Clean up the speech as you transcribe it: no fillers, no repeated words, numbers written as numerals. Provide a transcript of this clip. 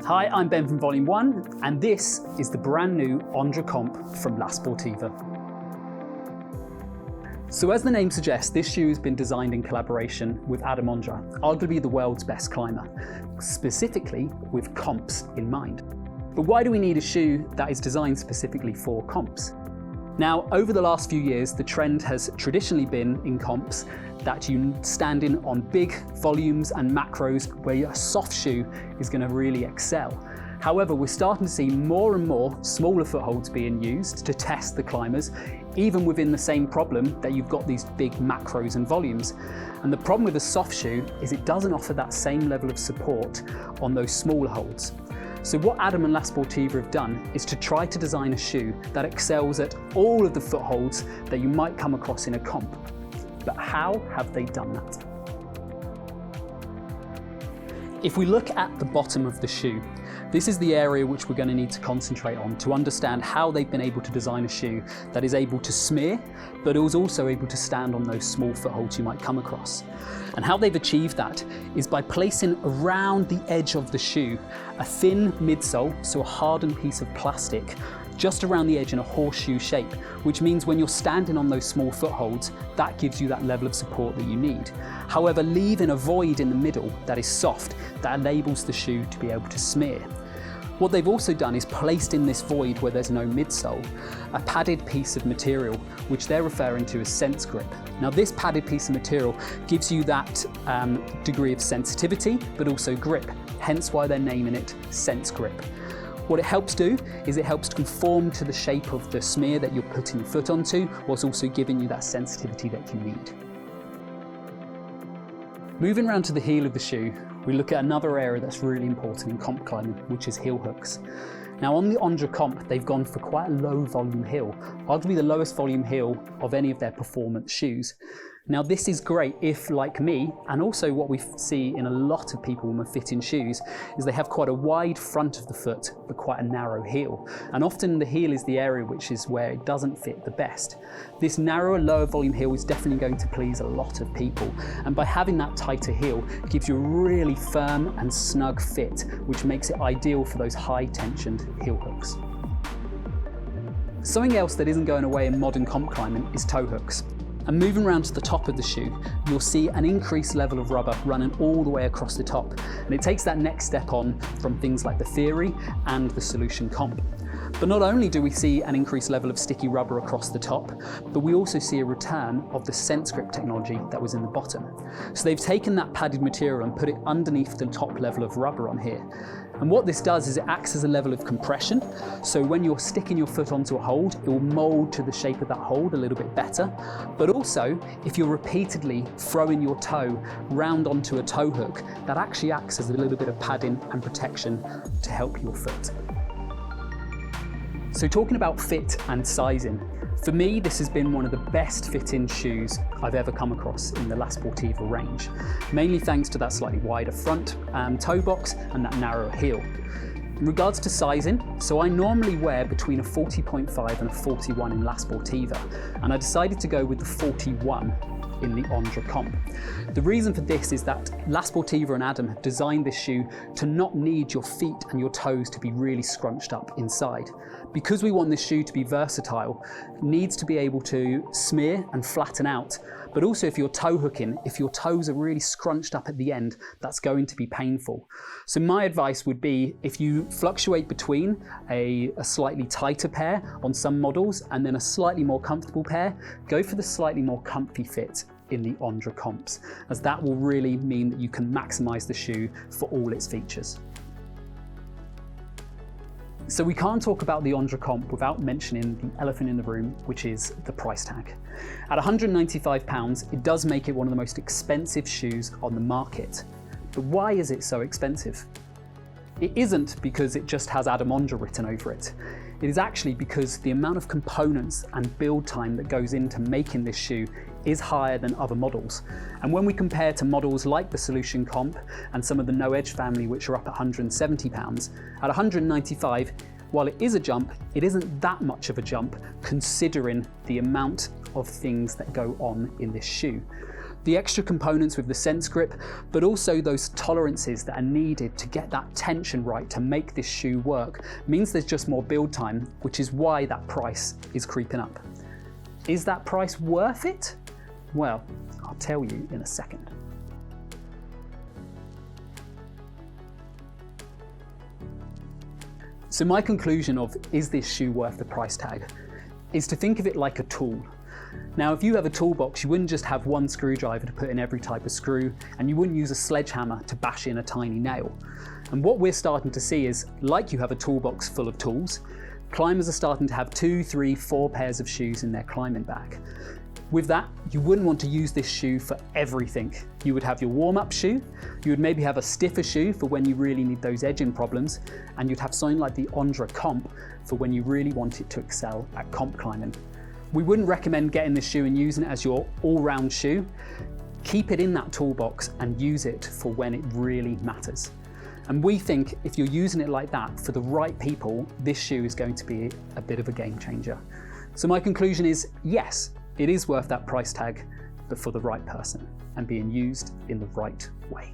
Hi, I'm Ben from Volume 1, and this is the brand new Ondra Comp from La Sportiva. So as the name suggests, this shoe has been designed in collaboration with Adam Ondra, arguably the world's best climber, specifically with comps in mind. But why do we need a shoe that is designed specifically for comps? Now, over the last few years, the trend has traditionally been in comps that you stand in on big volumes and macros where a soft shoe is going to really excel. However, we're starting to see more and more smaller footholds being used to test the climbers, even within the same problem that you've got these big macros and volumes. And the problem with a soft shoe is it doesn't offer that same level of support on those smaller holds. So what Adam and La Sportiva have done is to try to design a shoe that excels at all of the footholds that you might come across in a comp. But how have they done that? If we look at the bottom of the shoe, this is the area which we're going to need to concentrate on to understand how they've been able to design a shoe that is able to smear, but is also able to stand on those small footholds you might come across. And how they've achieved that is by placing around the edge of the shoe a thin midsole, so a hardened piece of plastic, just around the edge in a horseshoe shape, which means when you're standing on those small footholds, that gives you that level of support that you need. However, leaving a void in the middle that is soft, that enables the shoe to be able to smear. What they've also done is placed in this void where there's no midsole, a padded piece of material, which they're referring to as sense grip. Now this padded piece of material gives you that degree of sensitivity, but also grip, hence why they're naming it sense grip. What it helps do is it helps to conform to the shape of the smear that you're putting your foot onto, whilst also giving you that sensitivity that you need. Moving around to the heel of the shoe, we look at another area that's really important in comp climbing, which is heel hooks. Now on the Ondra Comp, they've gone for quite a low volume heel, arguably the lowest volume heel of any of their performance shoes. Now this is great if, like me, and also what we see in a lot of people when we're fitting shoes, is they have quite a wide front of the foot, but quite a narrow heel. And often the heel is the area which is where it doesn't fit the best. This narrower, lower volume heel is definitely going to please a lot of people. And by having that tighter heel, it gives you a really firm and snug fit, which makes it ideal for those high tensioned heel hooks. Something else that isn't going away in modern comp climbing is toe hooks. And moving around to the top of the shoe, you'll see an increased level of rubber running all the way across the top. And it takes that next step on from things like the Theory and the Solution Comp. But not only do we see an increased level of sticky rubber across the top, but we also see a return of the sense grip technology that was in the bottom. So they've taken that padded material and put it underneath the top level of rubber on here. And what this does is it acts as a level of compression. So when you're sticking your foot onto a hold, it will mold to the shape of that hold a little bit better. But also, if you're repeatedly throwing your toe round onto a toe hook, that actually acts as a little bit of padding and protection to help your foot. So talking about fit and sizing, for me this has been one of the best fitting shoes I've ever come across in the La Sportiva range, mainly thanks to that slightly wider front toe box and that narrower heel. In regards to sizing, so I normally wear between a 40.5 and a 41 in La Sportiva, and I decided to go with the 41 in the Ondra Comp. The reason for this is that La Sportiva and Adam have designed this shoe to not need your feet and your toes to be really scrunched up inside. Because we want this shoe to be versatile, it needs to be able to smear and flatten out, but also if you're toe hooking, if your toes are really scrunched up at the end, that's going to be painful. So my advice would be, if you fluctuate between a slightly tighter pair on some models and then a slightly more comfortable pair, go for the slightly more comfy fit in the Ondra Comps, as that will really mean that you can maximize the shoe for all its features. So we can't talk about the Ondra Comp without mentioning the elephant in the room, which is the price tag. At £195, it does make it one of the most expensive shoes on the market. But why is it so expensive? It isn't because it just has Adam Ondra written over it. It is actually because the amount of components and build time that goes into making this shoe is higher than other models. And when we compare to models like the Solution Comp and some of the No Edge family, which are up at £170, at £195, while it is a jump, it isn't that much of a jump considering the amount of things that go on in this shoe. The extra components with the sense grip, but also those tolerances that are needed to get that tension right to make this shoe work, means there's just more build time, which is why that price is creeping up. Is that price worth it? Well, I'll tell you in a second. So my conclusion of, is this shoe worth the price tag, is to think of it like a tool. Now, if you have a toolbox, you wouldn't just have one screwdriver to put in every type of screw, and you wouldn't use a sledgehammer to bash in a tiny nail. And what we're starting to see is, like you have a toolbox full of tools, climbers are starting to have 2, 3, 4 pairs of shoes in their climbing bag. With that, you wouldn't want to use this shoe for everything. You would have your warm-up shoe, you would maybe have a stiffer shoe for when you really need those edging problems, and you'd have something like the Ondra Comp for when you really want it to excel at comp climbing. We wouldn't recommend getting this shoe and using it as your all-round shoe. Keep it in that toolbox and use it for when it really matters. And we think if you're using it like that for the right people, this shoe is going to be a bit of a game changer. So my conclusion is, yes, it is worth that price tag, but for the right person and being used in the right way.